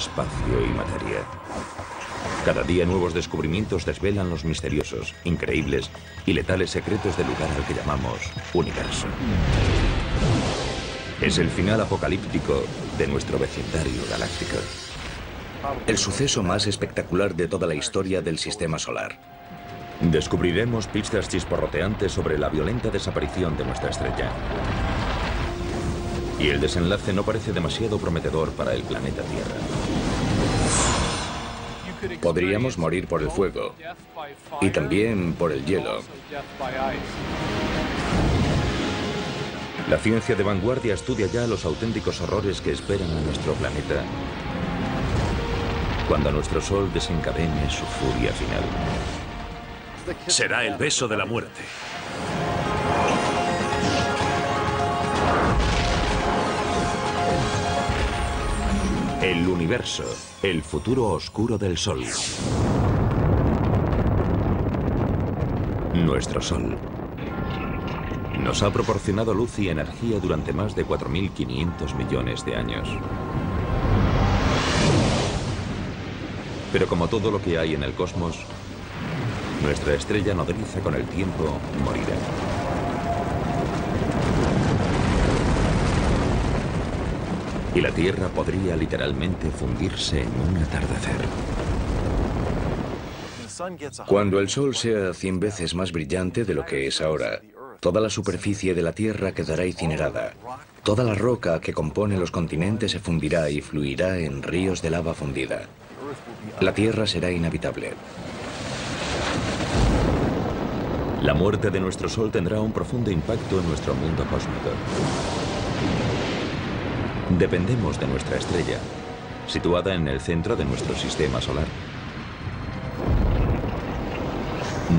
espacio y materia. Cada día nuevos descubrimientos desvelan los misteriosos, increíbles y letales secretos del lugar al que llamamos universo. Es el final apocalíptico de nuestro vecindario galáctico. El suceso más espectacular de toda la historia del sistema solar. Descubriremos pistas chisporroteantes sobre la violenta desaparición de nuestra estrella. Y el desenlace no parece demasiado prometedor para el planeta Tierra. Podríamos morir por el fuego y también por el hielo. La ciencia de vanguardia estudia ya los auténticos horrores que esperan a nuestro planeta cuando nuestro Sol desencadene su furia final. Será el beso de la muerte. El universo, el futuro oscuro del Sol. Nuestro Sol nos ha proporcionado luz y energía durante más de 4.500 millones de años. Pero como todo lo que hay en el cosmos, nuestra estrella nodriza con el tiempo morirá. Y la Tierra podría literalmente fundirse en un atardecer. Cuando el Sol sea 100 veces más brillante de lo que es ahora, toda la superficie de la Tierra quedará incinerada. Toda la roca que compone los continentes se fundirá y fluirá en ríos de lava fundida. La Tierra será inhabitable. La muerte de nuestro Sol tendrá un profundo impacto en nuestro mundo cósmico. Dependemos de nuestra estrella, situada en el centro de nuestro sistema solar.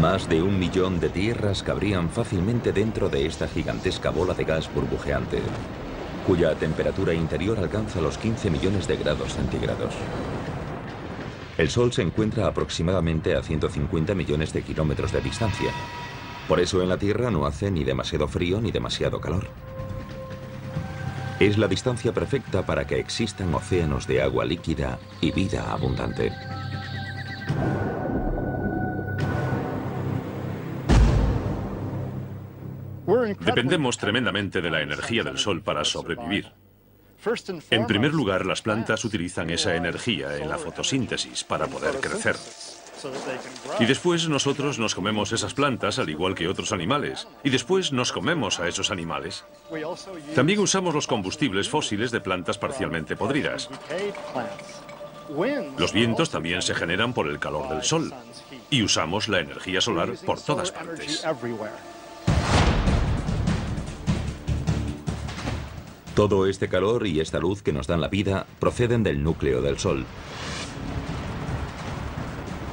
Más de 1 millón de tierras cabrían fácilmente dentro de esta gigantesca bola de gas burbujeante, cuya temperatura interior alcanza los 15 millones de grados centígrados. El Sol se encuentra aproximadamente a 150 millones de kilómetros de distancia. Por eso en la Tierra no hace ni demasiado frío ni demasiado calor. Es la distancia perfecta para que existan océanos de agua líquida y vida abundante. Dependemos tremendamente de la energía del Sol para sobrevivir. En primer lugar, las plantas utilizan esa energía en la fotosíntesis para poder crecer. Y después nosotros nos comemos esas plantas al igual que otros animales. Y después nos comemos a esos animales. También usamos los combustibles fósiles de plantas parcialmente podridas. Los vientos también se generan por el calor del Sol. Y usamos la energía solar por todas partes. Todo este calor y esta luz que nos dan la vida proceden del núcleo del Sol.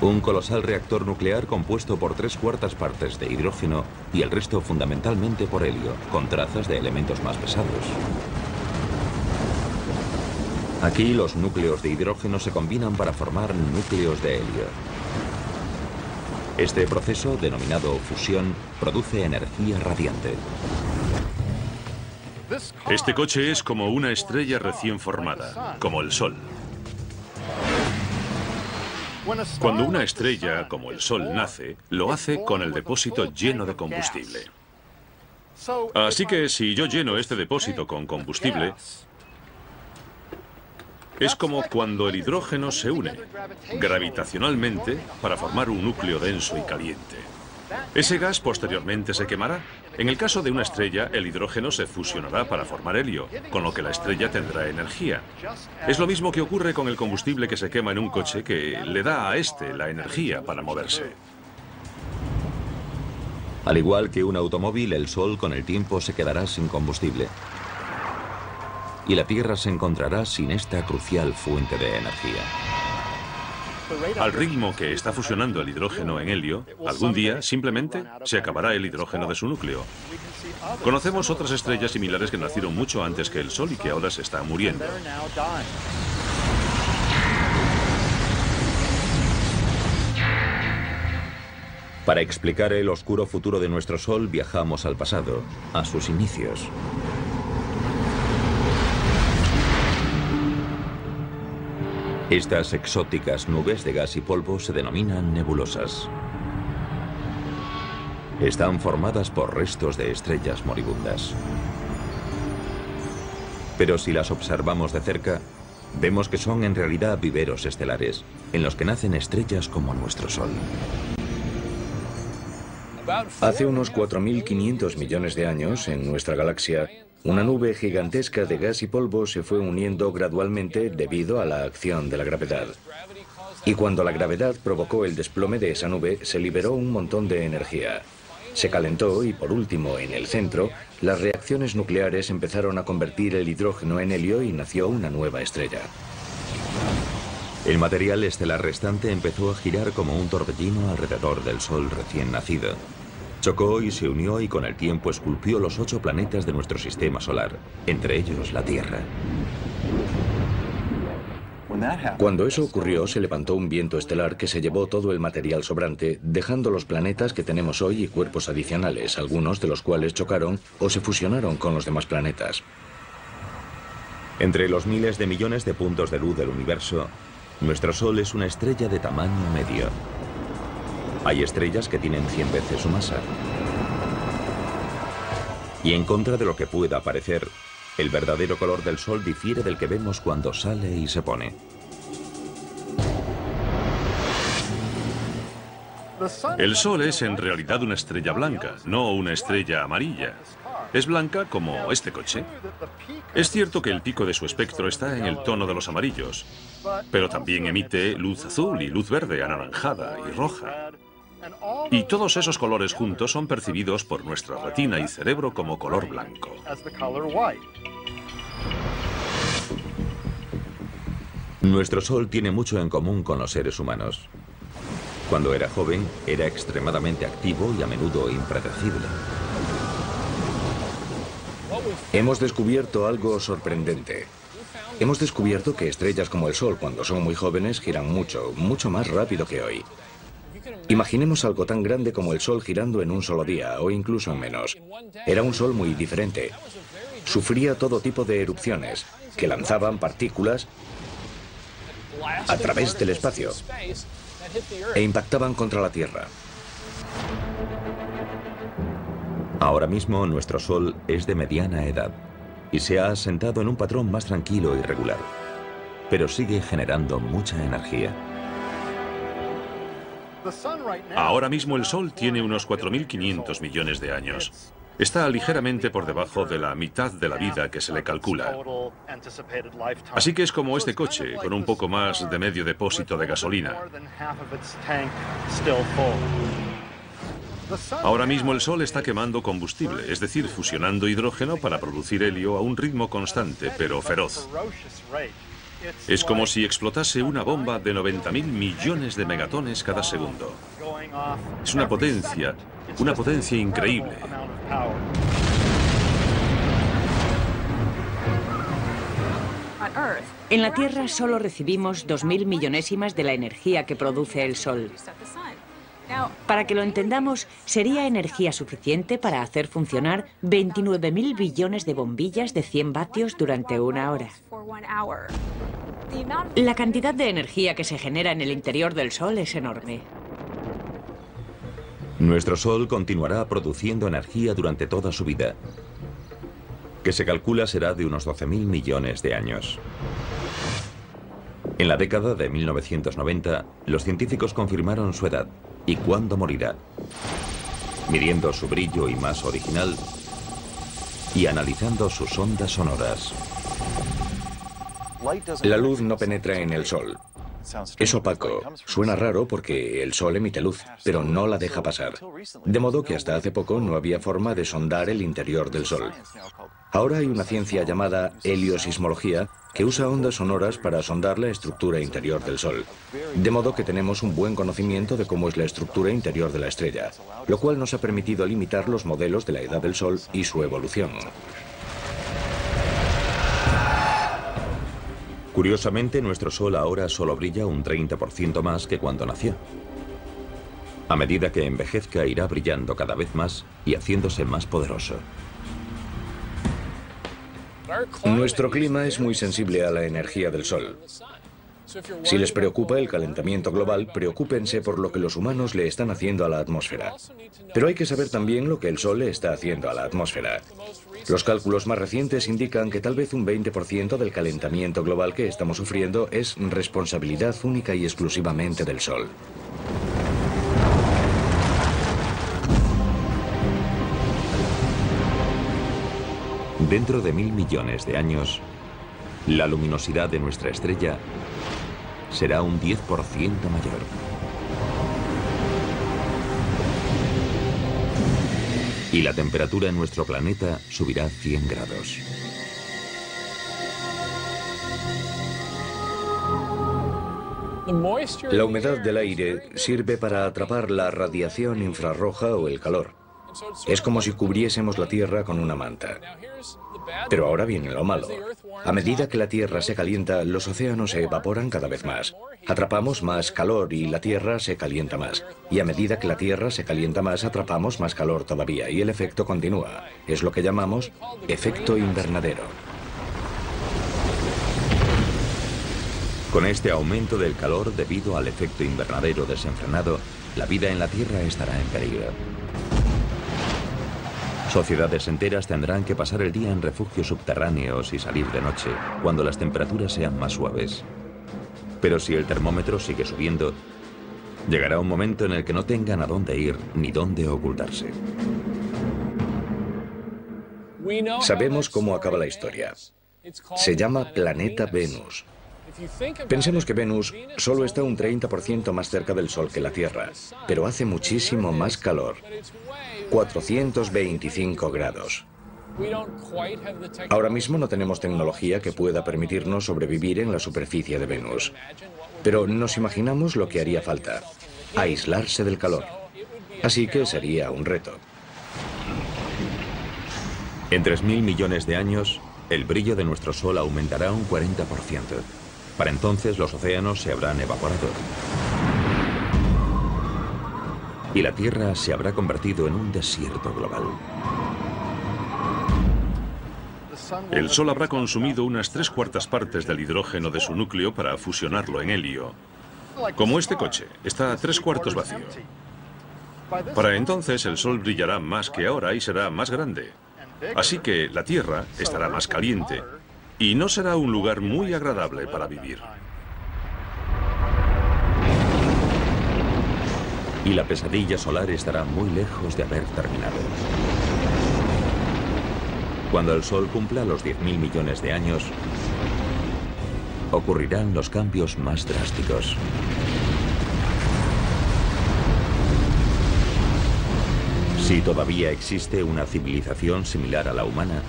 Un colosal reactor nuclear compuesto por 3/4 partes de hidrógeno y el resto fundamentalmente por helio, con trazas de elementos más pesados. Aquí los núcleos de hidrógeno se combinan para formar núcleos de helio. Este proceso, denominado fusión, produce energía radiante. Este coche es como una estrella recién formada, como el Sol. Cuando una estrella, como el Sol, nace, lo hace con el depósito lleno de combustible. Así que si yo lleno este depósito con combustible, es como cuando el hidrógeno se une gravitacionalmente para formar un núcleo denso y caliente. Ese gas posteriormente se quemará. En el caso de una estrella, el hidrógeno se fusionará para formar helio, con lo que la estrella tendrá energía. Es lo mismo que ocurre con el combustible que se quema en un coche, que le da a este la energía para moverse. Al igual que un automóvil, el Sol con el tiempo se quedará sin combustible. Y la Tierra se encontrará sin esta crucial fuente de energía. Al ritmo que está fusionando el hidrógeno en helio, algún día simplemente se acabará el hidrógeno de su núcleo. Conocemos otras estrellas similares que nacieron mucho antes que el Sol y que ahora se están muriendo. Para explicar el oscuro futuro de nuestro Sol, viajamos al pasado, a sus inicios. Estas exóticas nubes de gas y polvo se denominan nebulosas. Están formadas por restos de estrellas moribundas. Pero si las observamos de cerca, vemos que son en realidad viveros estelares, en los que nacen estrellas como nuestro Sol. Hace unos 4.500 millones de años, en nuestra galaxia, una nube gigantesca de gas y polvo se fue uniendo gradualmente debido a la acción de la gravedad. Y cuando la gravedad provocó el desplome de esa nube, se liberó un montón de energía. Se calentó y, por último, en el centro, las reacciones nucleares empezaron a convertir el hidrógeno en helio y nació una nueva estrella. El material estelar restante empezó a girar como un torbellino alrededor del Sol recién nacido. Chocó y se unió y con el tiempo esculpió los 8 planetas de nuestro sistema solar, entre ellos la Tierra. Cuando eso ocurrió, se levantó un viento estelar que se llevó todo el material sobrante, dejando los planetas que tenemos hoy y cuerpos adicionales, algunos de los cuales chocaron o se fusionaron con los demás planetas. Entre los miles de millones de puntos de luz del universo, nuestro Sol es una estrella de tamaño medio. Hay estrellas que tienen 100 veces su masa. Y en contra de lo que pueda parecer, el verdadero color del Sol difiere del que vemos cuando sale y se pone. El Sol es en realidad una estrella blanca, no una estrella amarilla. Es blanca como este coche. Es cierto que el pico de su espectro está en el tono de los amarillos, pero también emite luz azul y luz verde, anaranjada y roja. Y todos esos colores juntos son percibidos por nuestra retina y cerebro como color blanco. Nuestro Sol tiene mucho en común con los seres humanos. Cuando era joven, era extremadamente activo y a menudo impredecible. Hemos descubierto algo sorprendente. Hemos descubierto que estrellas como el Sol, cuando son muy jóvenes, giran mucho, mucho más rápido que hoy. Imaginemos algo tan grande como el Sol girando en un solo día, o incluso en menos. Era un Sol muy diferente. Sufría todo tipo de erupciones, que lanzaban partículas a través del espacio e impactaban contra la Tierra. Ahora mismo nuestro Sol es de mediana edad y se ha asentado en un patrón más tranquilo y regular, pero sigue generando mucha energía. Ahora mismo el Sol tiene unos 4.500 millones de años. Está ligeramente por debajo de la mitad de la vida que se le calcula. Así que es como este coche, con un poco más de medio depósito de gasolina. Ahora mismo el Sol está quemando combustible, es decir, fusionando hidrógeno para producir helio a un ritmo constante, pero feroz. Es como si explotase una bomba de 90.000 millones de megatones cada segundo. Es una potencia increíble. En la Tierra solo recibimos 2.000 millonésimas de la energía que produce el Sol. Para que lo entendamos, sería energía suficiente para hacer funcionar 29.000 billones de bombillas de 100 vatios durante una hora. La cantidad de energía que se genera en el interior del Sol es enorme. Nuestro Sol continuará produciendo energía durante toda su vida, que se calcula será de unos 12.000 millones de años. En la década de 1990, los científicos confirmaron su edad y cuándo morirá, midiendo su brillo y masa original y analizando sus ondas sonoras. La luz no penetra en el Sol. Es opaco. Suena raro porque el Sol emite luz, pero no la deja pasar. De modo que hasta hace poco no había forma de sondar el interior del Sol. Ahora hay una ciencia llamada heliosismología que usa ondas sonoras para sondar la estructura interior del Sol. De modo que tenemos un buen conocimiento de cómo es la estructura interior de la estrella, lo cual nos ha permitido limitar los modelos de la edad del Sol y su evolución. Curiosamente, nuestro Sol ahora solo brilla un 30% más que cuando nació. A medida que envejezca, irá brillando cada vez más y haciéndose más poderoso. Nuestro clima es muy sensible a la energía del Sol. Si les preocupa el calentamiento global, preocúpense por lo que los humanos le están haciendo a la atmósfera. Pero hay que saber también lo que el Sol le está haciendo a la atmósfera. Los cálculos más recientes indican que tal vez un 20% del calentamiento global que estamos sufriendo es responsabilidad única y exclusivamente del Sol. Dentro de 1000 millones de años, la luminosidad de nuestra estrella será un 10% mayor. Y la temperatura en nuestro planeta subirá 100 grados. La humedad del aire sirve para atrapar la radiación infrarroja o el calor. Es como si cubriésemos la Tierra con una manta. Pero ahora viene lo malo. A medida que la Tierra se calienta, los océanos se evaporan cada vez más. Atrapamos más calor y la Tierra se calienta más. Y a medida que la Tierra se calienta más, atrapamos más calor todavía. Y el efecto continúa. Es lo que llamamos efecto invernadero. Con este aumento del calor debido al efecto invernadero desenfrenado, la vida en la Tierra estará en peligro. Sociedades enteras tendrán que pasar el día en refugios subterráneos y salir de noche, cuando las temperaturas sean más suaves. Pero si el termómetro sigue subiendo, llegará un momento en el que no tengan a dónde ir ni dónde ocultarse. Sabemos cómo acaba la historia. Se llama planeta Venus. Pensemos que Venus solo está un 30% más cerca del Sol que la Tierra, pero hace muchísimo más calor. 425 grados. Ahora mismo no tenemos tecnología que pueda permitirnos sobrevivir en la superficie de Venus. Pero nos imaginamos lo que haría falta: aislarse del calor. Así que sería un reto. En 3000 millones de años, el brillo de nuestro Sol aumentará un 40%. Para entonces los océanos se habrán evaporado. Y la Tierra se habrá convertido en un desierto global. El Sol habrá consumido unas 3/4 partes del hidrógeno de su núcleo para fusionarlo en helio. Como este coche, está a 3/4 vacío. Para entonces el Sol brillará más que ahora y será más grande. Así que la Tierra estará más caliente y no será un lugar muy agradable para vivir. Y la pesadilla solar estará muy lejos de haber terminado. Cuando el Sol cumpla los 10.000 millones de años, ocurrirán los cambios más drásticos. Si todavía existe una civilización similar a la humana,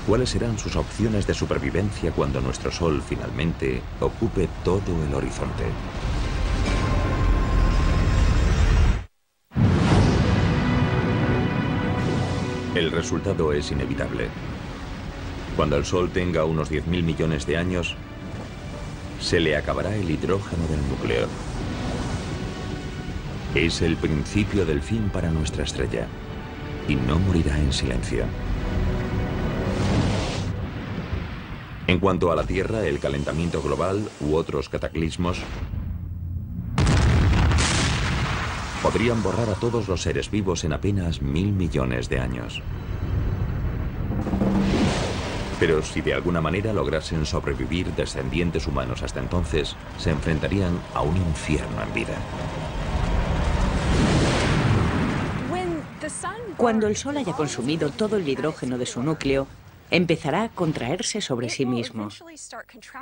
¿cuáles serán sus opciones de supervivencia cuando nuestro Sol finalmente ocupe todo el horizonte? El resultado es inevitable. Cuando el Sol tenga unos 10.000 millones de años, se le acabará el hidrógeno del núcleo. Es el principio del fin para nuestra estrella, y no morirá en silencio. En cuanto a la Tierra, el calentamiento global u otros cataclismos podrían borrar a todos los seres vivos en apenas 1000 millones de años. Pero si de alguna manera lograsen sobrevivir descendientes humanos hasta entonces, se enfrentarían a un infierno en vida. Cuando el Sol haya consumido todo el hidrógeno de su núcleo, empezará a contraerse sobre sí mismo.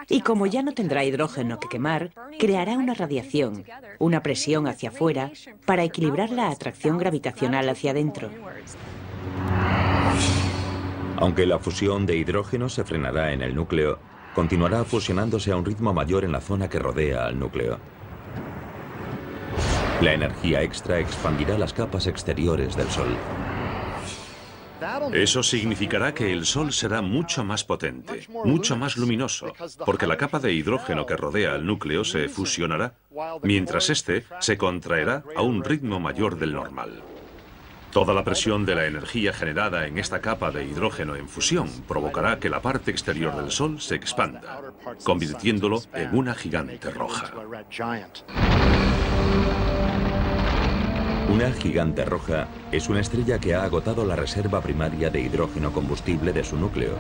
Y como ya no tendrá hidrógeno que quemar, creará una radiación, una presión hacia afuera, para equilibrar la atracción gravitacional hacia adentro. Aunque la fusión de hidrógeno se frenará en el núcleo, continuará fusionándose a un ritmo mayor en la zona que rodea al núcleo. La energía extra expandirá las capas exteriores del Sol. Eso significará que el Sol será mucho más potente, mucho más luminoso, porque la capa de hidrógeno que rodea al núcleo se fusionará, mientras este se contraerá a un ritmo mayor del normal. Toda la presión de la energía generada en esta capa de hidrógeno en fusión provocará que la parte exterior del Sol se expanda, convirtiéndolo en una gigante roja. Una gigante roja es una estrella que ha agotado la reserva primaria de hidrógeno combustible de su núcleo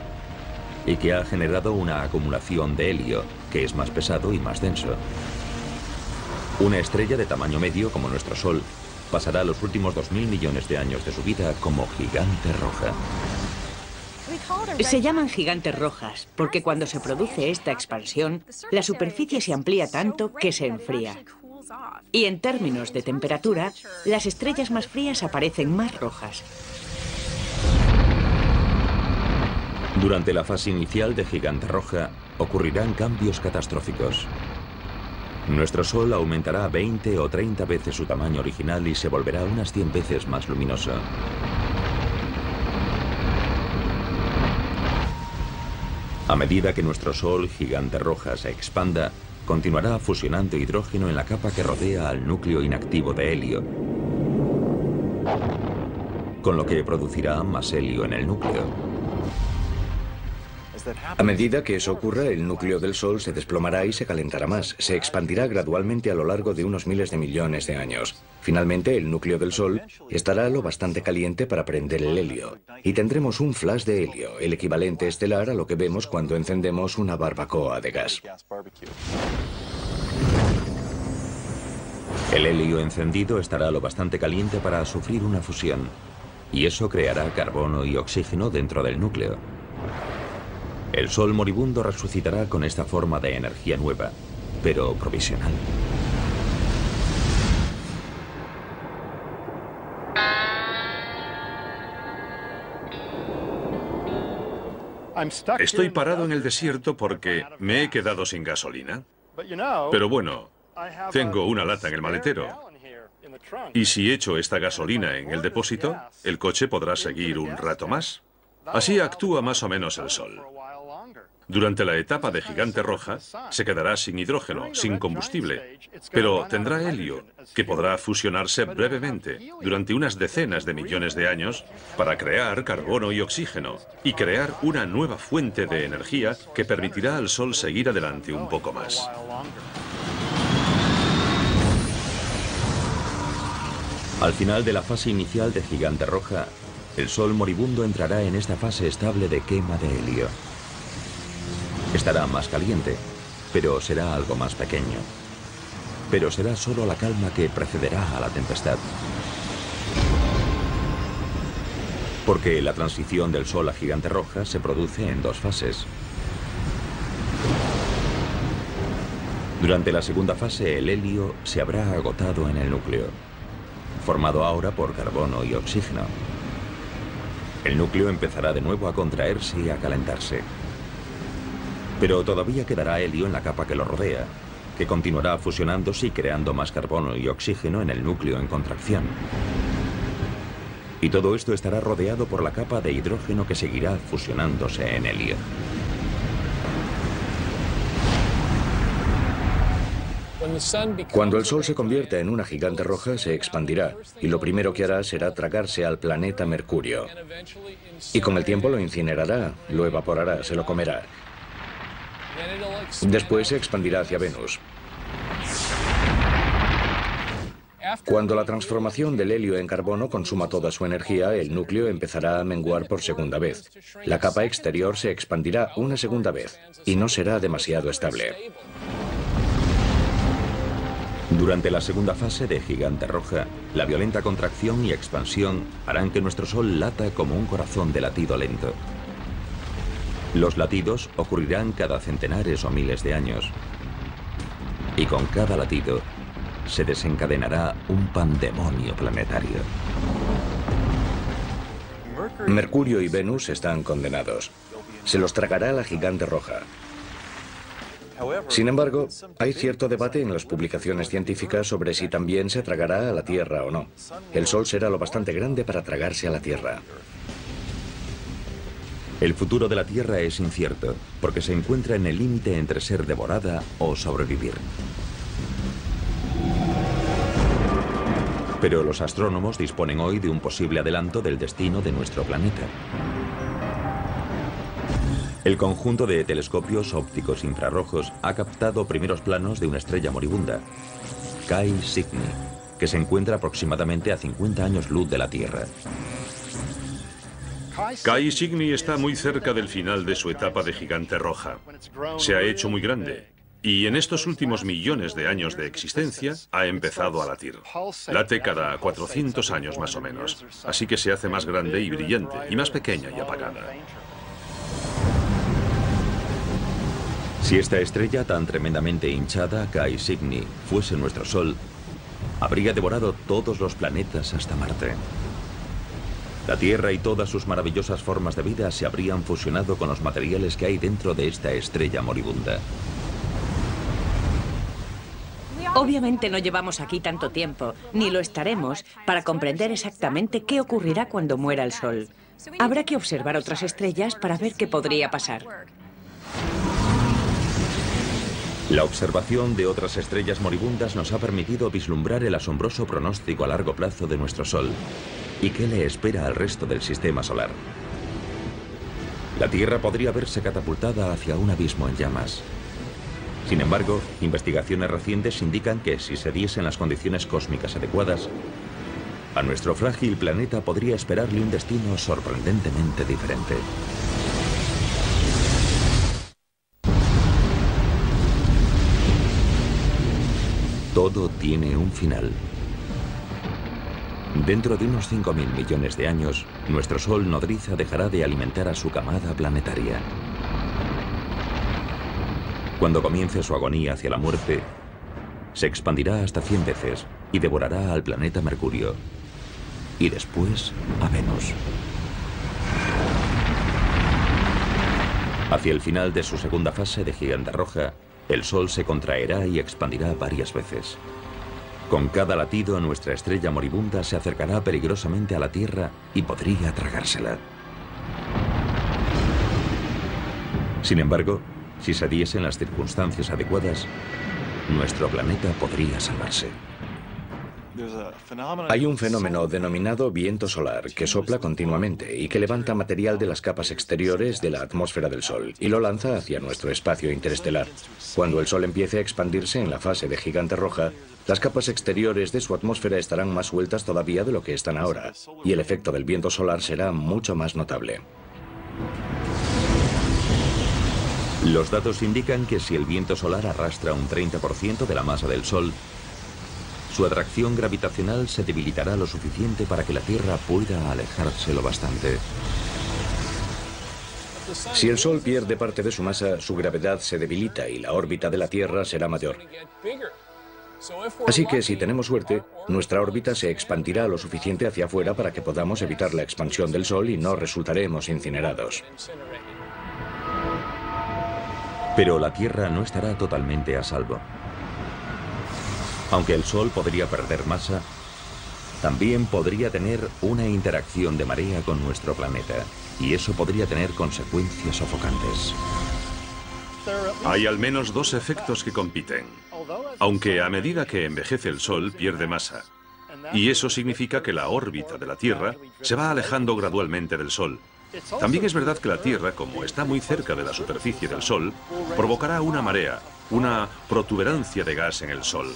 y que ha generado una acumulación de helio, que es más pesado y más denso. Una estrella de tamaño medio como nuestro Sol pasará los últimos 2000 millones de años de su vida como gigante roja. Se llaman gigantes rojas porque cuando se produce esta expansión, la superficie se amplía tanto que se enfría. Y en términos de temperatura, las estrellas más frías aparecen más rojas. Durante la fase inicial de gigante roja, ocurrirán cambios catastróficos. Nuestro Sol aumentará 20 o 30 veces su tamaño original y se volverá unas 100 veces más luminoso. A medida que nuestro Sol gigante roja se expanda, continuará fusionando hidrógeno en la capa que rodea al núcleo inactivo de helio, con lo que producirá más helio en el núcleo. A medida que eso ocurra, el núcleo del Sol se desplomará y se calentará más. Se expandirá gradualmente a lo largo de unos miles de millones de años. Finalmente, el núcleo del Sol estará lo bastante caliente para prender el helio. Y tendremos un flash de helio, el equivalente estelar a lo que vemos cuando encendemos una barbacoa de gas. El helio encendido estará lo bastante caliente para sufrir una fusión, y eso creará carbono y oxígeno dentro del núcleo. El Sol moribundo resucitará con esta forma de energía nueva, pero provisional. Estoy parado en el desierto porque me he quedado sin gasolina. Pero bueno, tengo una lata en el maletero. Y si echo esta gasolina en el depósito, el coche podrá seguir un rato más. Así actúa más o menos el Sol. Durante la etapa de gigante roja, se quedará sin hidrógeno, sin combustible, pero tendrá helio, que podrá fusionarse brevemente, durante unas decenas de millones de años, para crear carbono y oxígeno, y crear una nueva fuente de energía que permitirá al Sol seguir adelante un poco más. Al final de la fase inicial de gigante roja, el Sol moribundo entrará en esta fase estable de quema de helio. Estará más caliente, pero será algo más pequeño. Pero será solo la calma que precederá a la tempestad. Porque la transición del Sol a gigante roja se produce en dos fases. Durante la segunda fase, el helio se habrá agotado en el núcleo, formado ahora por carbono y oxígeno. El núcleo empezará de nuevo a contraerse y a calentarse. Pero todavía quedará helio en la capa que lo rodea, que continuará fusionándose y creando más carbono y oxígeno en el núcleo en contracción. Y todo esto estará rodeado por la capa de hidrógeno que seguirá fusionándose en helio. Cuando el Sol se convierta en una gigante roja, se expandirá, y lo primero que hará será tragarse al planeta Mercurio. Y con el tiempo lo incinerará, lo evaporará, se lo comerá. Después se expandirá hacia Venus. Cuando la transformación del helio en carbono consuma toda su energía, el núcleo empezará a menguar por segunda vez. La capa exterior se expandirá una segunda vez, y no será demasiado estable. Durante la segunda fase de gigante roja, la violenta contracción y expansión harán que nuestro Sol lata como un corazón de latido lento. Los latidos ocurrirán cada centenares o miles de años. Y con cada latido se desencadenará un pandemonio planetario. Mercurio y Venus están condenados. Se los tragará la gigante roja. Sin embargo, hay cierto debate en las publicaciones científicas sobre si también se tragará a la Tierra o no. El Sol será lo bastante grande para tragarse a la Tierra. El futuro de la Tierra es incierto, porque se encuentra en el límite entre ser devorada o sobrevivir. Pero los astrónomos disponen hoy de un posible adelanto del destino de nuestro planeta. El conjunto de telescopios ópticos infrarrojos ha captado primeros planos de una estrella moribunda, Cae Cygni, que se encuentra aproximadamente a 50 años luz de la Tierra. Cae Cygni está muy cerca del final de su etapa de gigante roja. Se ha hecho muy grande y en estos últimos millones de años de existencia ha empezado a latir. Late cada 400 años más o menos, así que se hace más grande y brillante y más pequeña y apagada. Si esta estrella tan tremendamente hinchada, Cae Cygni, fuese nuestro Sol, habría devorado todos los planetas hasta Marte. La Tierra y todas sus maravillosas formas de vida se habrían fusionado con los materiales que hay dentro de esta estrella moribunda. Obviamente no llevamos aquí tanto tiempo, ni lo estaremos, para comprender exactamente qué ocurrirá cuando muera el Sol. Habrá que observar otras estrellas para ver qué podría pasar. La observación de otras estrellas moribundas nos ha permitido vislumbrar el asombroso pronóstico a largo plazo de nuestro Sol y qué le espera al resto del sistema solar. La Tierra podría verse catapultada hacia un abismo en llamas. Sin embargo, investigaciones recientes indican que si se diesen las condiciones cósmicas adecuadas, a nuestro frágil planeta podría esperarle un destino sorprendentemente diferente. Todo tiene un final. Dentro de unos 5.000 millones de años, nuestro Sol nodriza dejará de alimentar a su camada planetaria. Cuando comience su agonía hacia la muerte, se expandirá hasta 100 veces y devorará al planeta Mercurio, y después a Venus. Hacia el final de su segunda fase de gigante roja, el Sol se contraerá y expandirá varias veces. Con cada latido, nuestra estrella moribunda se acercará peligrosamente a la Tierra y podría tragársela. Sin embargo, si se diesen las circunstancias adecuadas, nuestro planeta podría salvarse. Hay un fenómeno denominado viento solar que sopla continuamente y que levanta material de las capas exteriores de la atmósfera del Sol y lo lanza hacia nuestro espacio interestelar. Cuando el Sol empiece a expandirse en la fase de gigante roja, las capas exteriores de su atmósfera estarán más sueltas todavía de lo que están ahora, y el efecto del viento solar será mucho más notable. Los datos indican que si el viento solar arrastra un 30% de la masa del Sol, su atracción gravitacional se debilitará lo suficiente para que la Tierra pueda alejarse lo bastante. Si el Sol pierde parte de su masa, su gravedad se debilita y la órbita de la Tierra será mayor. Así que si tenemos suerte, nuestra órbita se expandirá lo suficiente hacia afuera para que podamos evitar la expansión del Sol y no resultaremos incinerados. Pero la Tierra no estará totalmente a salvo. Aunque el Sol podría perder masa, también podría tener una interacción de marea con nuestro planeta, y eso podría tener consecuencias sofocantes. Hay al menos dos efectos que compiten. Aunque a medida que envejece el Sol pierde masa, y eso significa que la órbita de la Tierra se va alejando gradualmente del Sol. También es verdad que la Tierra, como está muy cerca de la superficie del Sol, provocará una marea, una protuberancia de gas en el Sol.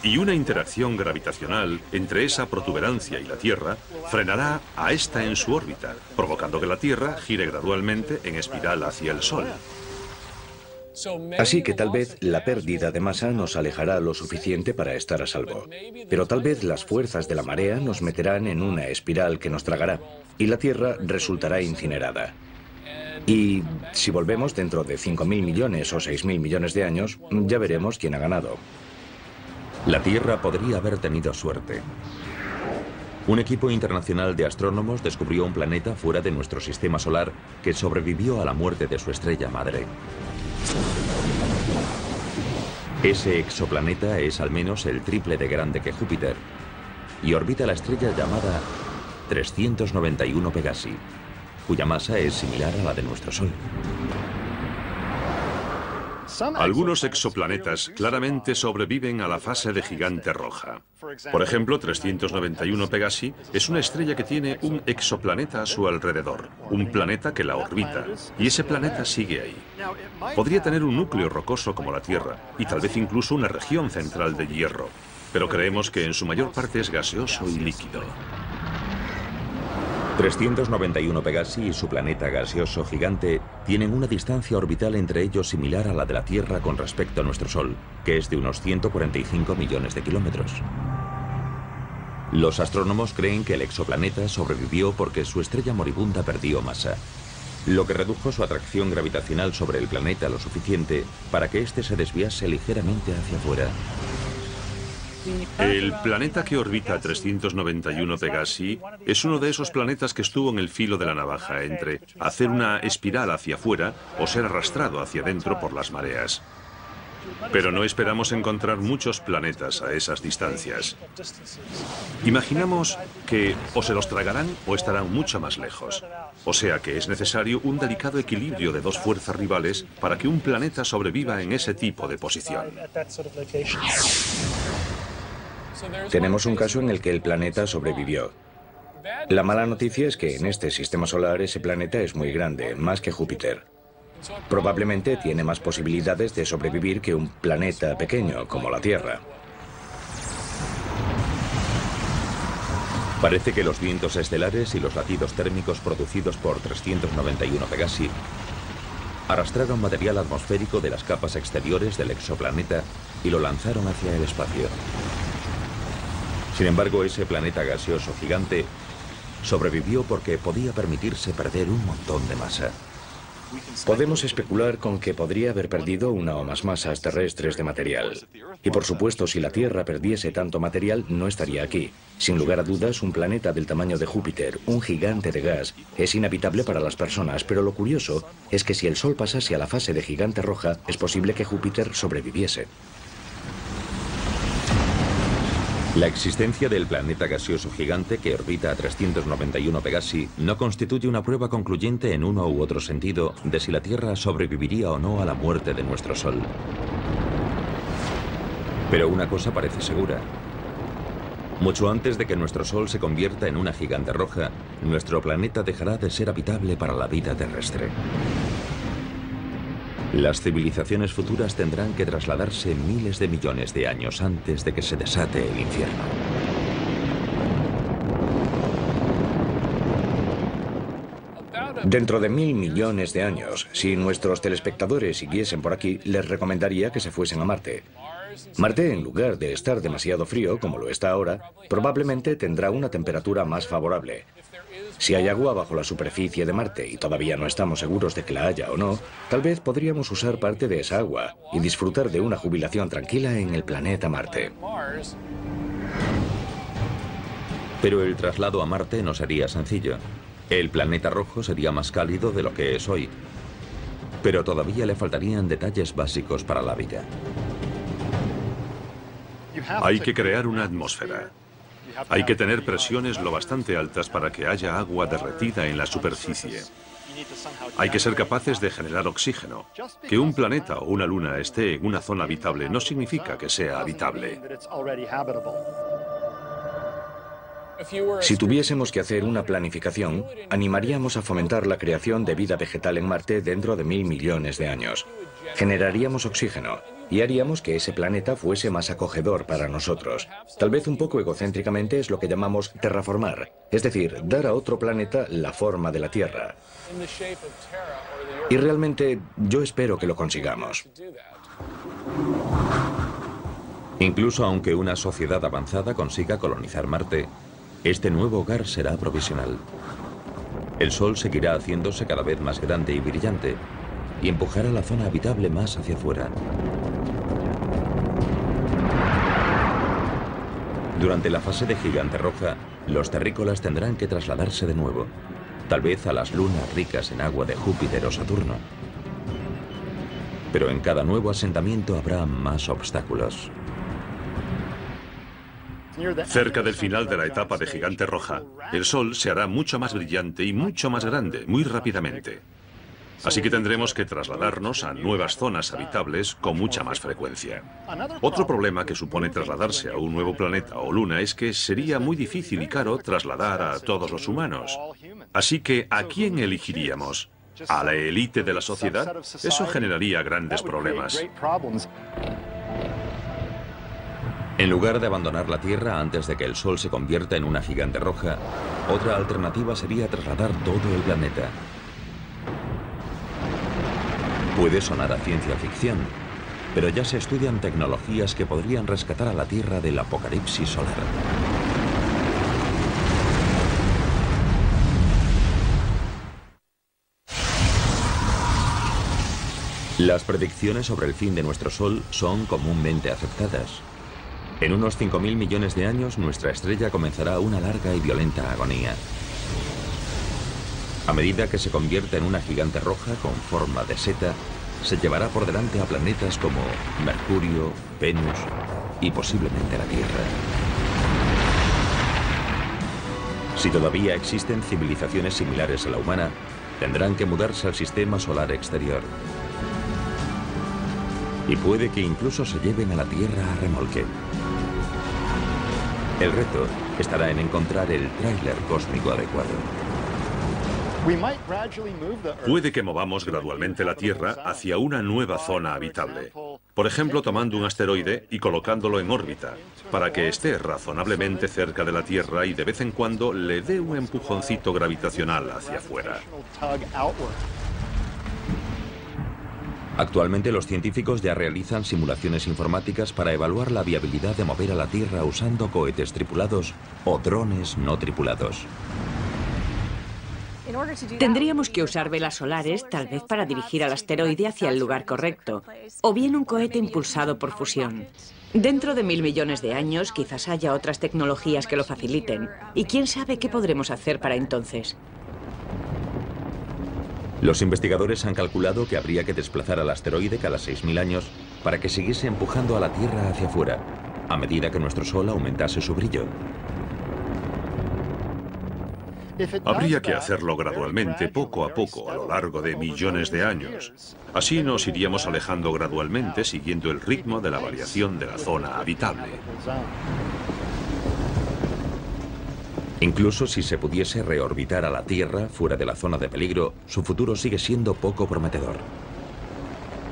Y una interacción gravitacional entre esa protuberancia y la Tierra frenará a esta en su órbita, provocando que la Tierra gire gradualmente en espiral hacia el Sol. Así que tal vez la pérdida de masa nos alejará lo suficiente para estar a salvo. Pero tal vez las fuerzas de la marea nos meterán en una espiral que nos tragará y la Tierra resultará incinerada. Y si volvemos dentro de 5.000 millones o 6.000 millones de años, ya veremos quién ha ganado. La Tierra podría haber tenido suerte. Un equipo internacional de astrónomos descubrió un planeta fuera de nuestro sistema solar que sobrevivió a la muerte de su estrella madre. Ese exoplaneta es al menos el triple de grande que Júpiter y orbita la estrella llamada 391 Pegasi, cuya masa es similar a la de nuestro Sol. Algunos exoplanetas claramente sobreviven a la fase de gigante roja. Por ejemplo, 391 Pegasi es una estrella que tiene un exoplaneta a su alrededor, un planeta que la orbita, y ese planeta sigue ahí. Podría tener un núcleo rocoso como la Tierra, y tal vez incluso una región central de hierro, pero creemos que en su mayor parte es gaseoso y líquido. 391 Pegasi y su planeta gaseoso gigante tienen una distancia orbital entre ellos similar a la de la Tierra con respecto a nuestro Sol, que es de unos 145 millones de kilómetros. Los astrónomos creen que el exoplaneta sobrevivió porque su estrella moribunda perdió masa, lo que redujo su atracción gravitacional sobre el planeta lo suficiente para que éste se desviase ligeramente hacia afuera. El planeta que orbita 391 Pegasi es uno de esos planetas que estuvo en el filo de la navaja entre hacer una espiral hacia afuera o ser arrastrado hacia adentro por las mareas. Pero no esperamos encontrar muchos planetas a esas distancias. Imaginamos que o se los tragarán o estarán mucho más lejos. O sea que es necesario un delicado equilibrio de dos fuerzas rivales para que un planeta sobreviva en ese tipo de posición. Tenemos un caso en el que el planeta sobrevivió. La mala noticia es que en este sistema solar ese planeta es muy grande, más que Júpiter. Probablemente tiene más posibilidades de sobrevivir que un planeta pequeño como la Tierra. Parece que los vientos estelares y los latidos térmicos producidos por 391 Pegasi arrastraron material atmosférico de las capas exteriores del exoplaneta y lo lanzaron hacia el espacio. Sin embargo, ese planeta gaseoso gigante sobrevivió porque podía permitirse perder un montón de masa. Podemos especular con que podría haber perdido una o más masas terrestres de material. Y por supuesto, si la Tierra perdiese tanto material, no estaría aquí. Sin lugar a dudas, un planeta del tamaño de Júpiter, un gigante de gas, es inhabitable para las personas, pero lo curioso es que si el Sol pasase a la fase de gigante roja, es posible que Júpiter sobreviviese. La existencia del planeta gaseoso gigante que orbita a 391 Pegasi no constituye una prueba concluyente en uno u otro sentido de si la Tierra sobreviviría o no a la muerte de nuestro Sol. Pero una cosa parece segura. Mucho antes de que nuestro Sol se convierta en una gigante roja, nuestro planeta dejará de ser habitable para la vida terrestre. Las civilizaciones futuras tendrán que trasladarse miles de millones de años antes de que se desate el infierno. Dentro de 1000 millones de años, si nuestros telespectadores siguiesen por aquí, les recomendaría que se fuesen a Marte. Marte, en lugar de estar demasiado frío, como lo está ahora, probablemente tendrá una temperatura más favorable. Si hay agua bajo la superficie de Marte y todavía no estamos seguros de que la haya o no, tal vez podríamos usar parte de esa agua y disfrutar de una jubilación tranquila en el planeta Marte. Pero el traslado a Marte no sería sencillo. El planeta rojo sería más cálido de lo que es hoy. Pero todavía le faltarían detalles básicos para la vida. Hay que crear una atmósfera. Hay que tener presiones lo bastante altas para que haya agua derretida en la superficie. Hay que ser capaces de generar oxígeno. Que un planeta o una luna esté en una zona habitable no significa que sea habitable. Si tuviésemos que hacer una planificación, animaríamos a fomentar la creación de vida vegetal en Marte dentro de 1000 millones de años. Generaríamos oxígeno y haríamos que ese planeta fuese más acogedor para nosotros. Tal vez un poco egocéntricamente es lo que llamamos terraformar, es decir, dar a otro planeta la forma de la Tierra. Y realmente yo espero que lo consigamos. Incluso aunque una sociedad avanzada consiga colonizar Marte, este nuevo hogar será provisional. El Sol seguirá haciéndose cada vez más grande y brillante y empujará la zona habitable más hacia afuera. Durante la fase de gigante roja, los terrícolas tendrán que trasladarse de nuevo, tal vez a las lunas ricas en agua de Júpiter o Saturno. Pero en cada nuevo asentamiento habrá más obstáculos. Cerca del final de la etapa de gigante roja, el Sol se hará mucho más brillante y mucho más grande, muy rápidamente. Así que tendremos que trasladarnos a nuevas zonas habitables con mucha más frecuencia. Otro problema que supone trasladarse a un nuevo planeta o luna es que sería muy difícil y caro trasladar a todos los humanos. Así que, ¿a quién elegiríamos? ¿A la élite de la sociedad? Eso generaría grandes problemas. En lugar de abandonar la Tierra antes de que el Sol se convierta en una gigante roja, otra alternativa sería trasladar todo el planeta. Puede sonar a ciencia ficción, pero ya se estudian tecnologías que podrían rescatar a la Tierra del apocalipsis solar. Las predicciones sobre el fin de nuestro Sol son comúnmente aceptadas. En unos 5.000 millones de años, nuestra estrella comenzará una larga y violenta agonía. A medida que se convierta en una gigante roja con forma de seta, se llevará por delante a planetas como Mercurio, Venus y posiblemente la Tierra. Si todavía existen civilizaciones similares a la humana, tendrán que mudarse al sistema solar exterior. Y puede que incluso se lleven a la Tierra a remolque. El reto estará en encontrar el tráiler cósmico adecuado. Puede que movamos gradualmente la Tierra hacia una nueva zona habitable. Por ejemplo, tomando un asteroide y colocándolo en órbita, para que esté razonablemente cerca de la Tierra y de vez en cuando le dé un empujoncito gravitacional hacia afuera. Actualmente los científicos ya realizan simulaciones informáticas para evaluar la viabilidad de mover a la Tierra usando cohetes tripulados o drones no tripulados. Tendríamos que usar velas solares, tal vez para dirigir al asteroide hacia el lugar correcto, o bien un cohete impulsado por fusión. Dentro de 1.000 millones de años, quizás haya otras tecnologías que lo faciliten, y quién sabe qué podremos hacer para entonces. Los investigadores han calculado que habría que desplazar al asteroide cada 6.000 años para que siguiese empujando a la Tierra hacia afuera, a medida que nuestro Sol aumentase su brillo. Habría que hacerlo gradualmente, poco a poco, a lo largo de millones de años. Así nos iríamos alejando gradualmente, siguiendo el ritmo de la variación de la zona habitable. Incluso si se pudiese reorbitar a la Tierra fuera de la zona de peligro, su futuro sigue siendo poco prometedor.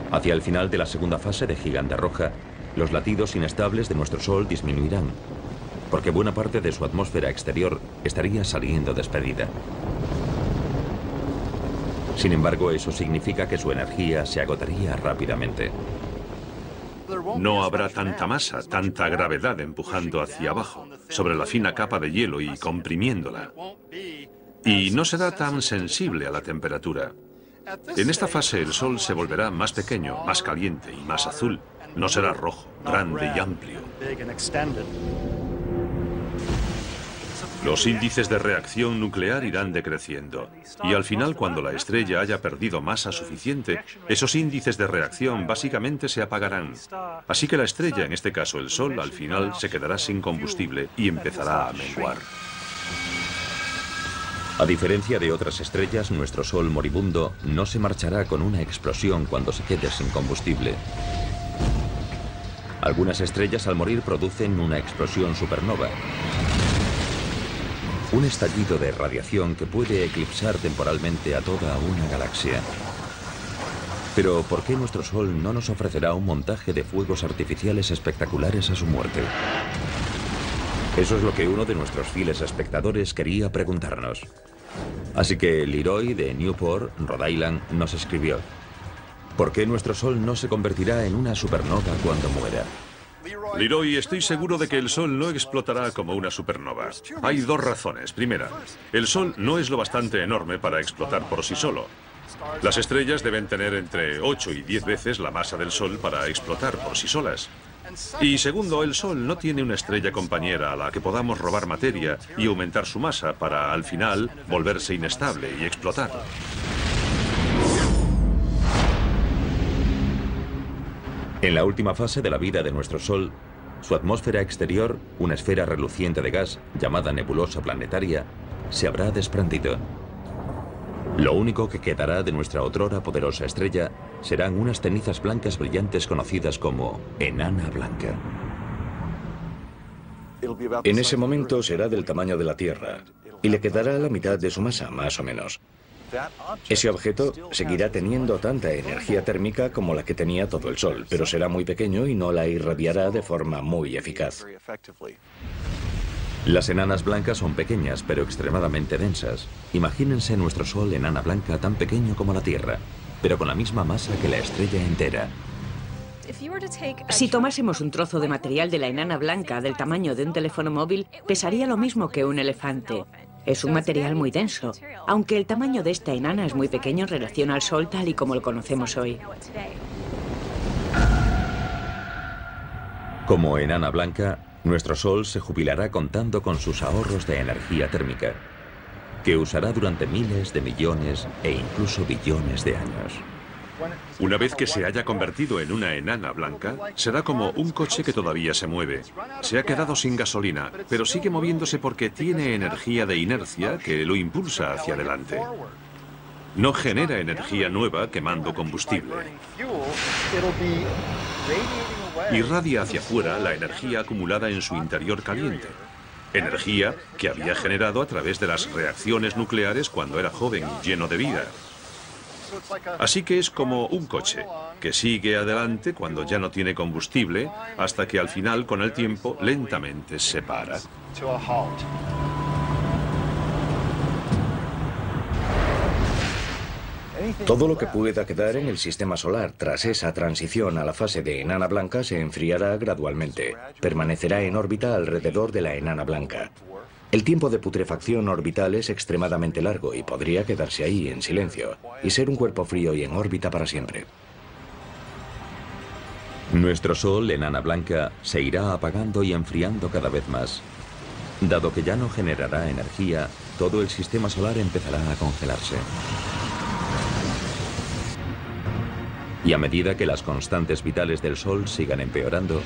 Hacia el final de la segunda fase de Gigante Roja, los latidos inestables de nuestro Sol disminuirán, porque buena parte de su atmósfera exterior estaría saliendo despedida. Sin embargo, eso significa que su energía se agotaría rápidamente. No habrá tanta masa, tanta gravedad empujando hacia abajo, sobre la fina capa de hielo y comprimiéndola. Y no será tan sensible a la temperatura. En esta fase el Sol se volverá más pequeño, más caliente y más azul. No será rojo, grande y amplio. Los índices de reacción nuclear irán decreciendo, y al final, cuando la estrella haya perdido masa suficiente, esos índices de reacción básicamente se apagarán. Así que la estrella, en este caso el Sol, al final se quedará sin combustible y empezará a menguar. A diferencia de otras estrellas, nuestro Sol moribundo no se marchará con una explosión cuando se quede sin combustible. Algunas estrellas al morir producen una explosión supernova. Un estallido de radiación que puede eclipsar temporalmente a toda una galaxia. Pero ¿por qué nuestro Sol no nos ofrecerá un montaje de fuegos artificiales espectaculares a su muerte? Eso es lo que uno de nuestros fieles espectadores quería preguntarnos. Así que Leroy de Newport, Rhode Island, nos escribió: ¿por qué nuestro Sol no se convertirá en una supernova cuando muera? Leroy, estoy seguro de que el Sol no explotará como una supernova. Hay dos razones. Primera, el Sol no es lo bastante enorme para explotar por sí solo. Las estrellas deben tener entre 8 y 10 veces la masa del Sol para explotar por sí solas. Y segundo, el Sol no tiene una estrella compañera a la que podamos robar materia y aumentar su masa para, al final, volverse inestable y explotar. En la última fase de la vida de nuestro Sol, su atmósfera exterior, una esfera reluciente de gas llamada nebulosa planetaria, se habrá desprendido. Lo único que quedará de nuestra otrora poderosa estrella serán unas cenizas blancas brillantes conocidas como enana blanca. En ese momento será del tamaño de la Tierra y le quedará la mitad de su masa, más o menos. Ese objeto seguirá teniendo tanta energía térmica como la que tenía todo el Sol, pero será muy pequeño y no la irradiará de forma muy eficaz. Las enanas blancas son pequeñas, pero extremadamente densas. Imagínense nuestro Sol enana blanca tan pequeño como la Tierra, pero con la misma masa que la estrella entera. Si tomásemos un trozo de material de la enana blanca del tamaño de un teléfono móvil, pesaría lo mismo que un elefante. Es un material muy denso, aunque el tamaño de esta enana es muy pequeño en relación al Sol tal y como lo conocemos hoy. Como enana blanca, nuestro Sol se jubilará contando con sus ahorros de energía térmica, que usará durante miles de millones e incluso billones de años. Una vez que se haya convertido en una enana blanca, será como un coche que todavía se mueve. Se ha quedado sin gasolina, pero sigue moviéndose porque tiene energía de inercia que lo impulsa hacia adelante. No genera energía nueva quemando combustible. Irradia hacia afuera la energía acumulada en su interior caliente. Energía que había generado a través de las reacciones nucleares cuando era joven y lleno de vida. Así que es como un coche, que sigue adelante cuando ya no tiene combustible, hasta que al final, con el tiempo, lentamente se para. Todo lo que pueda quedar en el sistema solar tras esa transición a la fase de enana blanca se enfriará gradualmente. Permanecerá en órbita alrededor de la enana blanca. El tiempo de putrefacción orbital es extremadamente largo y podría quedarse ahí en silencio y ser un cuerpo frío y en órbita para siempre. Nuestro Sol, enana blanca, se irá apagando y enfriando cada vez más. Dado que ya no generará energía, todo el sistema solar empezará a congelarse. Y a medida que las constantes vitales del Sol sigan empeorando,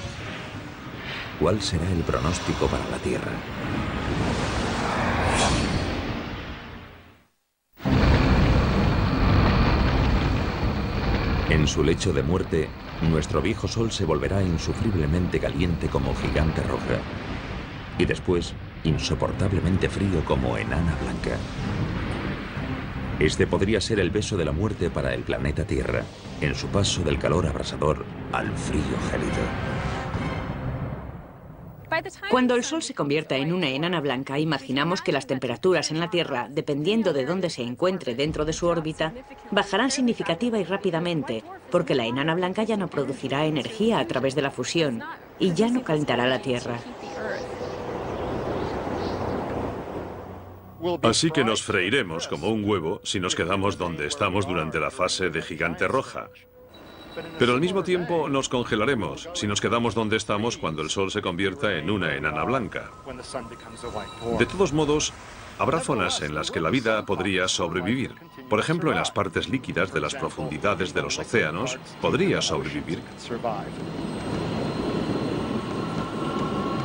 ¿cuál será el pronóstico para la Tierra? En su lecho de muerte, nuestro viejo Sol se volverá insufriblemente caliente como gigante roja y después insoportablemente frío como enana blanca. Este podría ser el beso de la muerte para el planeta Tierra, en su paso del calor abrasador al frío gélido. Cuando el Sol se convierta en una enana blanca, imaginamos que las temperaturas en la Tierra, dependiendo de dónde se encuentre dentro de su órbita, bajarán significativa y rápidamente, porque la enana blanca ya no producirá energía a través de la fusión y ya no calentará la Tierra. Así que nos freiremos como un huevo si nos quedamos donde estamos durante la fase de gigante roja. Pero al mismo tiempo nos congelaremos si nos quedamos donde estamos cuando el Sol se convierta en una enana blanca. De todos modos, habrá zonas en las que la vida podría sobrevivir. Por ejemplo, en las partes líquidas de las profundidades de los océanos, podría sobrevivir.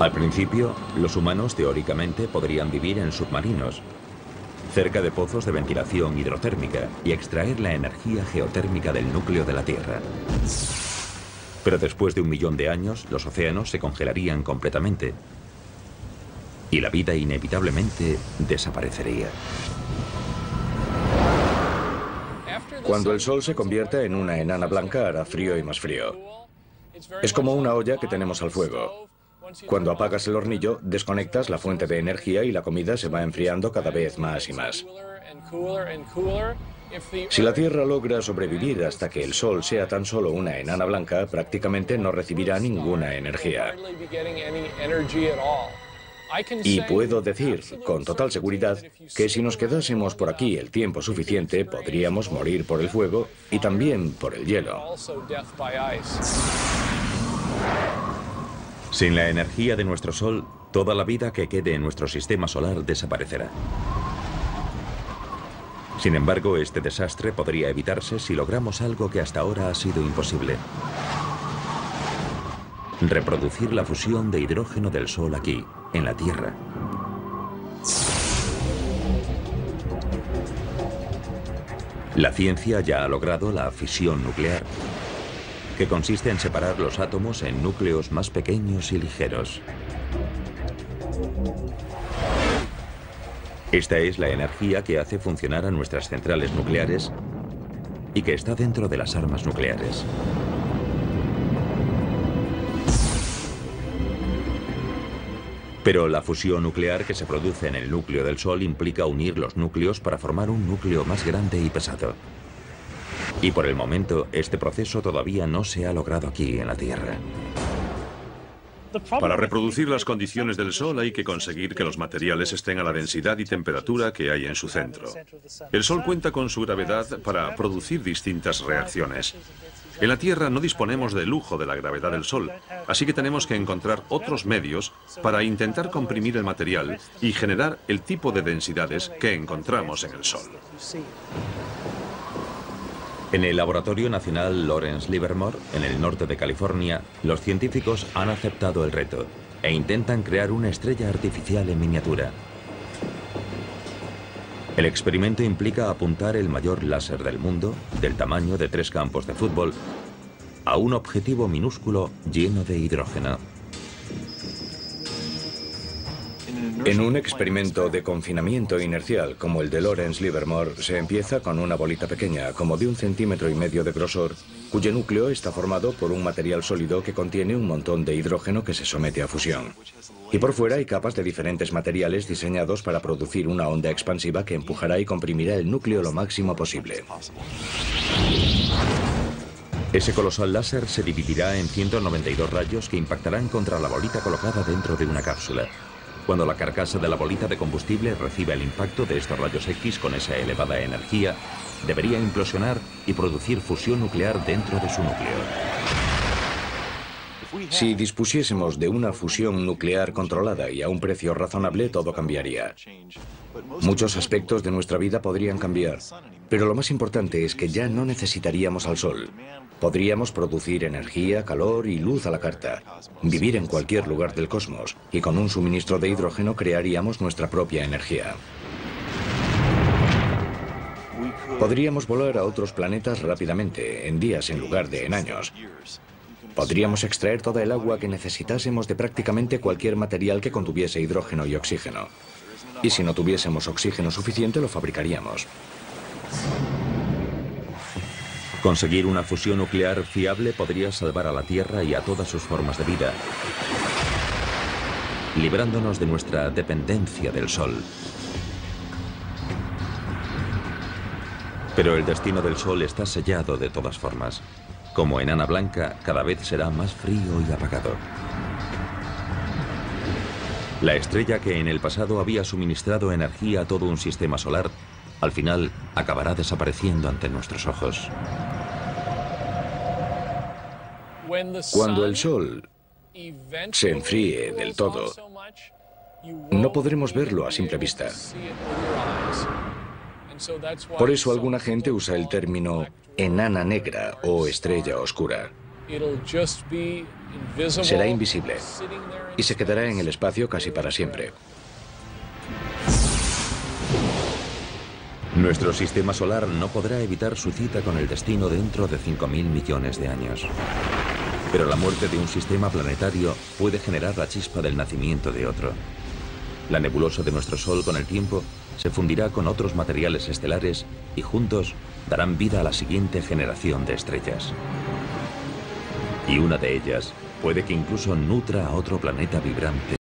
Al principio, los humanos teóricamente podrían vivir en submarinos, cerca de pozos de ventilación hidrotérmica y extraer la energía geotérmica del núcleo de la Tierra. Pero después de 1 millón de años, los océanos se congelarían completamente y la vida inevitablemente desaparecería. Cuando el Sol se convierta en una enana blanca hará frío y más frío. Es como una olla que tenemos al fuego. Cuando apagas el hornillo, desconectas la fuente de energía y la comida se va enfriando cada vez más y más. Si la Tierra logra sobrevivir hasta que el Sol sea tan solo una enana blanca, prácticamente no recibirá ninguna energía. Y puedo decir, con total seguridad, que si nos quedásemos por aquí el tiempo suficiente, podríamos morir por el fuego y también por el hielo. Sin la energía de nuestro Sol, toda la vida que quede en nuestro sistema solar desaparecerá. Sin embargo, este desastre podría evitarse si logramos algo que hasta ahora ha sido imposible: reproducir la fusión de hidrógeno del Sol aquí, en la Tierra. La ciencia ya ha logrado la fisión nuclear, que consiste en separar los átomos en núcleos más pequeños y ligeros. Esta es la energía que hace funcionar a nuestras centrales nucleares y que está dentro de las armas nucleares. Pero la fusión nuclear que se produce en el núcleo del Sol implica unir los núcleos para formar un núcleo más grande y pesado. Y por el momento, este proceso todavía no se ha logrado aquí en la Tierra. Para reproducir las condiciones del Sol hay que conseguir que los materiales estén a la densidad y temperatura que hay en su centro. El Sol cuenta con su gravedad para producir distintas reacciones. En la Tierra no disponemos del lujo de la gravedad del Sol, así que tenemos que encontrar otros medios para intentar comprimir el material y generar el tipo de densidades que encontramos en el Sol. En el Laboratorio Nacional Lawrence Livermore, en el norte de California, los científicos han aceptado el reto e intentan crear una estrella artificial en miniatura. El experimento implica apuntar el mayor láser del mundo, del tamaño de 3 campos de fútbol, a un objetivo minúsculo lleno de hidrógeno. En un experimento de confinamiento inercial como el de Lawrence Livermore, se empieza con una bolita pequeña, como de 1,5 centímetros de grosor, cuyo núcleo está formado por un material sólido que contiene un montón de hidrógeno que se somete a fusión. Y por fuera hay capas de diferentes materiales diseñados para producir una onda expansiva que empujará y comprimirá el núcleo lo máximo posible. Ese colosal láser se dividirá en 192 rayos que impactarán contra la bolita colocada dentro de una cápsula. Cuando la carcasa de la bolita de combustible reciba el impacto de estos rayos X con esa elevada energía, debería implosionar y producir fusión nuclear dentro de su núcleo. Si dispusiésemos de una fusión nuclear controlada y a un precio razonable, todo cambiaría. Muchos aspectos de nuestra vida podrían cambiar, pero lo más importante es que ya no necesitaríamos al Sol. Podríamos producir energía, calor y luz a la carta, vivir en cualquier lugar del cosmos, y con un suministro de hidrógeno crearíamos nuestra propia energía. Podríamos volar a otros planetas rápidamente, en días en lugar de en años. Podríamos extraer toda el agua que necesitásemos de prácticamente cualquier material que contuviese hidrógeno y oxígeno. Y si no tuviésemos oxígeno suficiente, lo fabricaríamos. Conseguir una fusión nuclear fiable podría salvar a la Tierra y a todas sus formas de vida, librándonos de nuestra dependencia del Sol. Pero el destino del Sol está sellado de todas formas. Como enana blanca, cada vez será más frío y apagado. La estrella que en el pasado había suministrado energía a todo un sistema solar, al final acabará desapareciendo ante nuestros ojos. Cuando el Sol se enfríe del todo, no podremos verlo a simple vista. Por eso alguna gente usa el término enana negra o estrella oscura. Será invisible y se quedará en el espacio casi para siempre. Nuestro sistema solar no podrá evitar su cita con el destino dentro de 5.000 millones de años. Pero la muerte de un sistema planetario puede generar la chispa del nacimiento de otro. La nebulosa de nuestro Sol con el tiempo se fundirá con otros materiales estelares y juntos darán vida a la siguiente generación de estrellas. Y una de ellas puede que incluso nutra a otro planeta vibrante